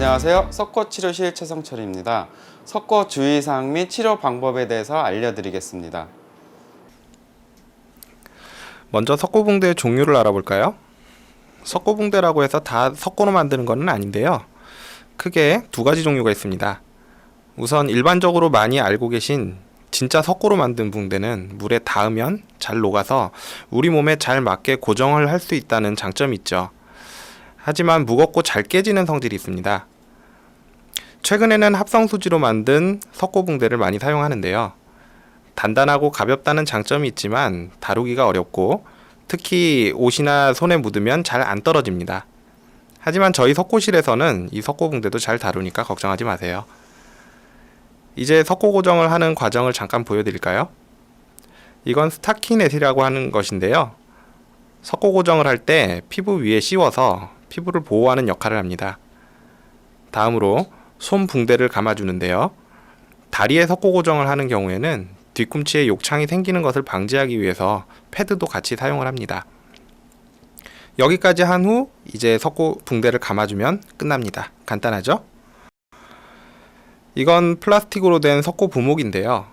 안녕하세요. 석고치료실 최성철입니다. 석고 주의사항 및 치료 방법에 대해서 알려드리겠습니다. 먼저 석고붕대의 종류를 알아볼까요? 석고붕대라고 해서 다 석고로 만드는 것은 아닌데요. 크게 두 가지 종류가 있습니다. 우선 일반적으로 많이 알고 계신 진짜 석고로 만든 붕대는 물에 닿으면 잘 녹아서 우리 몸에 잘 맞게 고정을 할 수 있다는 장점이 있죠. 하지만 무겁고 잘 깨지는 성질이 있습니다. 최근에는 합성 수지로 만든 석고붕대를 많이 사용하는데요. 단단하고 가볍다는 장점이 있지만 다루기가 어렵고 특히 옷이나 손에 묻으면 잘 안 떨어집니다. 하지만 저희 석고실에서는 이 석고붕대도 잘 다루니까 걱정하지 마세요. 이제 석고 고정을 하는 과정을 잠깐 보여드릴까요? 이건 스타키넷이라고 하는 것인데요. 석고 고정을 할 때 피부 위에 씌워서 피부를 보호하는 역할을 합니다. 다음으로 손 붕대를 감아주는데요. 다리에 석고 고정을 하는 경우에는 뒤꿈치에 욕창이 생기는 것을 방지하기 위해서 패드도 같이 사용을 합니다. 여기까지 한 후 이제 석고 붕대를 감아주면 끝납니다. 간단하죠? 이건 플라스틱으로 된 석고 부목인데요.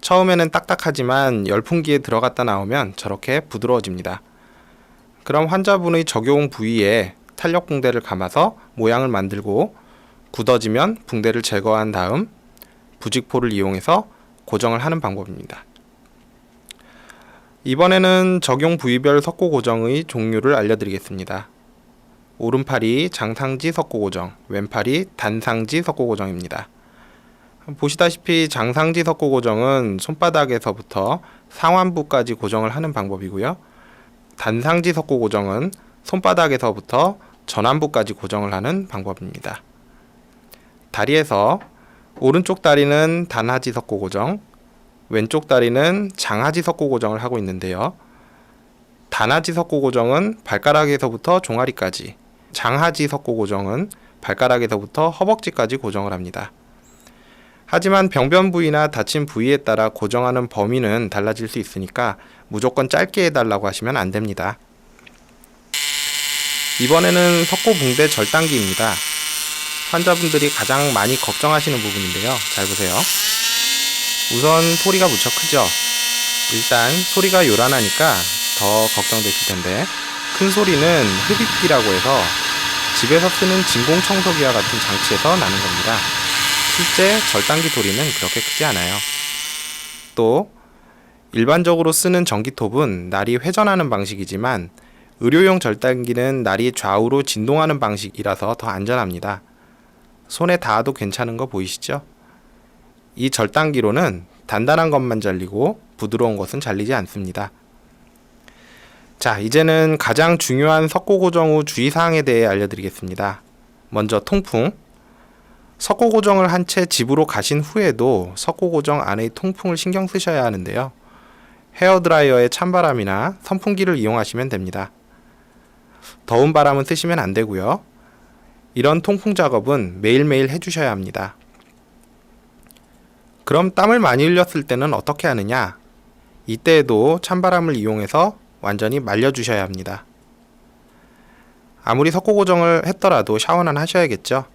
처음에는 딱딱하지만 열풍기에 들어갔다 나오면 저렇게 부드러워집니다. 그럼 환자분의 적용 부위에 탄력 붕대를 감아서 모양을 만들고 굳어지면 붕대를 제거한 다음 부직포를 이용해서 고정을 하는 방법입니다. 이번에는 적용 부위별 석고 고정의 종류를 알려드리겠습니다. 오른팔이 장상지 석고 고정, 왼팔이 단상지 석고 고정입니다. 보시다시피 장상지 석고 고정은 손바닥에서부터 상완부까지 고정을 하는 방법이고요. 단상지 석고 고정은 손바닥에서부터 전완부까지 고정을 하는 방법입니다. 다리에서 오른쪽 다리는 단하지 석고 고정, 왼쪽 다리는 장하지 석고 고정을 하고 있는데요. 단하지 석고 고정은 발가락에서부터 종아리까지, 장하지 석고 고정은 발가락에서부터 허벅지까지 고정을 합니다. 하지만 병변 부위나 다친 부위에 따라 고정하는 범위는 달라질 수 있으니까 무조건 짧게 해달라고 하시면 안 됩니다. 이번에는 석고 붕대 절단기입니다. 환자분들이 가장 많이 걱정하시는 부분인데요. 잘 보세요. 우선 소리가 무척 크죠? 일단 소리가 요란하니까 더 걱정되실 텐데 큰 소리는 흡입기라고 해서 집에서 쓰는 진공청소기와 같은 장치에서 나는 겁니다. 실제 절단기 소리는 그렇게 크지 않아요. 또 일반적으로 쓰는 전기톱은 날이 회전하는 방식이지만 의료용 절단기는 날이 좌우로 진동하는 방식이라서 더 안전합니다. 손에 닿아도 괜찮은 거 보이시죠? 이 절단기로는 단단한 것만 잘리고 부드러운 것은 잘리지 않습니다. 자, 이제는 가장 중요한 석고 고정 후 주의사항에 대해 알려드리겠습니다. 먼저 통풍. 석고 고정을 한 채 집으로 가신 후에도 석고 고정 안의 통풍을 신경 쓰셔야 하는데요. 헤어드라이어의 찬바람이나 선풍기를 이용하시면 됩니다. 더운 바람은 쓰시면 안 되고요. 이런 통풍 작업은 매일매일 해주셔야 합니다. 그럼 땀을 많이 흘렸을 때는 어떻게 하느냐? 이때에도 찬바람을 이용해서 완전히 말려주셔야 합니다. 아무리 석고 고정을 했더라도 샤워는 하셔야겠죠?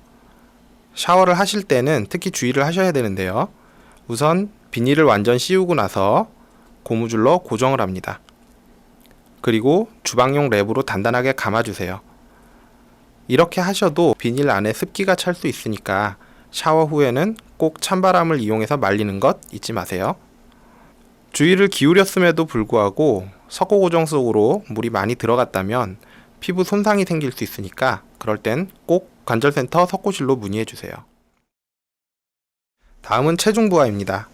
샤워를 하실 때는 특히 주의를 하셔야 되는데요. 우선 비닐을 완전 씌우고 나서 고무줄로 고정을 합니다. 그리고 주방용 랩으로 단단하게 감아주세요. 이렇게 하셔도 비닐 안에 습기가 찰 수 있으니까 샤워 후에는 꼭 찬바람을 이용해서 말리는 것 잊지 마세요. 주의를 기울였음에도 불구하고 석고 고정 속으로 물이 많이 들어갔다면 피부 손상이 생길 수 있으니까 그럴 땐 꼭 관절센터 석고실로 문의해주세요. 다음은 체중부하입니다.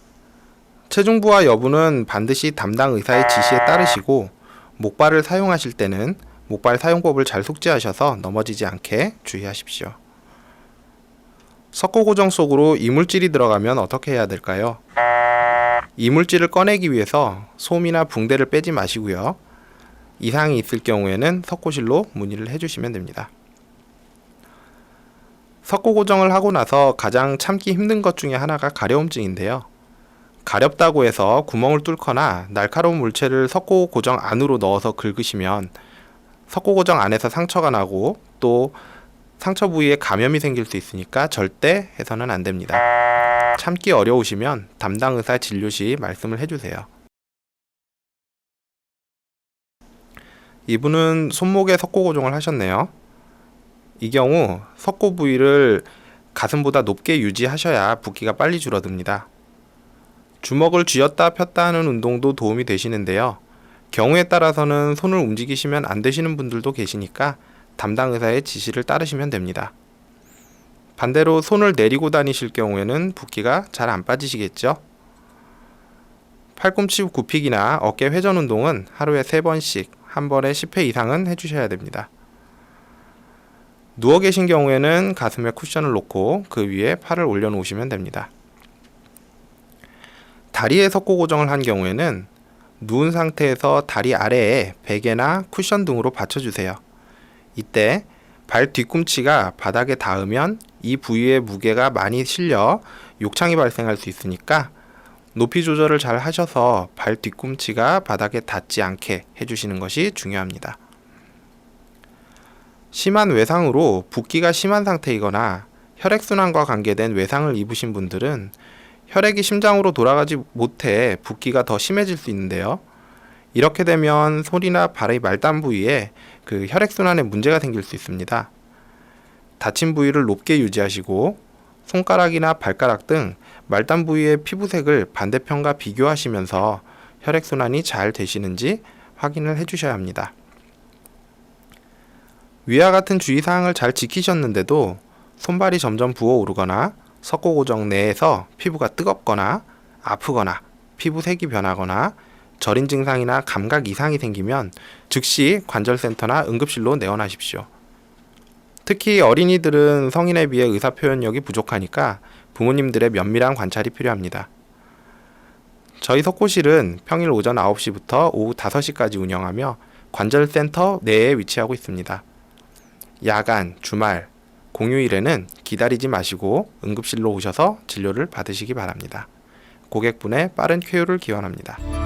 체중부하 여부는 반드시 담당 의사의 지시에 따르시고 목발을 사용하실 때는 목발 사용법을 잘 숙지하셔서 넘어지지 않게 주의하십시오. 석고 고정 속으로 이물질이 들어가면 어떻게 해야 될까요? 이물질을 꺼내기 위해서 솜이나 붕대를 빼지 마시고요. 이상이 있을 경우에는 석고실로 문의를 해주시면 됩니다. 석고 고정을 하고 나서 가장 참기 힘든 것 중에 하나가 가려움증인데요. 가렵다고 해서 구멍을 뚫거나 날카로운 물체를 석고 고정 안으로 넣어서 긁으시면 석고 고정 안에서 상처가 나고 또 상처 부위에 감염이 생길 수 있으니까 절대 해서는 안 됩니다. 참기 어려우시면 담당 의사 진료 시 말씀을 해주세요. 이분은 손목에 석고 고정을 하셨네요. 이 경우 석고 부위를 가슴보다 높게 유지하셔야 붓기가 빨리 줄어듭니다. 주먹을 쥐었다 폈다 하는 운동도 도움이 되시는데요. 경우에 따라서는 손을 움직이시면 안 되시는 분들도 계시니까 담당 의사의 지시를 따르시면 됩니다. 반대로 손을 내리고 다니실 경우에는 붓기가 잘 안 빠지시겠죠? 팔꿈치 굽히기나 어깨 회전 운동은 하루에 3번씩 한 번에 10회 이상은 해주셔야 됩니다. 누워 계신 경우에는 가슴에 쿠션을 놓고 그 위에 팔을 올려놓으시면 됩니다. 다리에 석고 고정을 한 경우에는 누운 상태에서 다리 아래에 베개나 쿠션 등으로 받쳐주세요. 이때 발 뒤꿈치가 바닥에 닿으면 이 부위의 무게가 많이 실려 욕창이 발생할 수 있으니까 높이 조절을 잘 하셔서 발 뒤꿈치가 바닥에 닿지 않게 해주시는 것이 중요합니다. 심한 외상으로 붓기가 심한 상태이거나 혈액순환과 관계된 외상을 입으신 분들은 혈액이 심장으로 돌아가지 못해 붓기가 더 심해질 수 있는데요. 이렇게 되면 손이나 발의 말단 부위에 그 혈액순환에 문제가 생길 수 있습니다. 다친 부위를 높게 유지하시고 손가락이나 발가락 등 말단 부위의 피부색을 반대편과 비교하시면서 혈액순환이 잘 되시는지 확인을 해주셔야 합니다. 위와 같은 주의사항을 잘 지키셨는데도 손발이 점점 부어오르거나 석고 고정 내에서 피부가 뜨겁거나 아프거나 피부색이 변하거나 저린 증상이나 감각 이상이 생기면 즉시 관절센터나 응급실로 내원하십시오. 특히 어린이들은 성인에 비해 의사 표현력이 부족하니까 부모님들의 면밀한 관찰이 필요합니다. 저희 석고실은 평일 오전 9시부터 오후 5시까지 운영하며 관절센터 내에 위치하고 있습니다. 야간, 주말, 공휴일에는 기다리지 마시고 응급실로 오셔서 진료를 받으시기 바랍니다. 고객분의 빠른 쾌유를 기원합니다.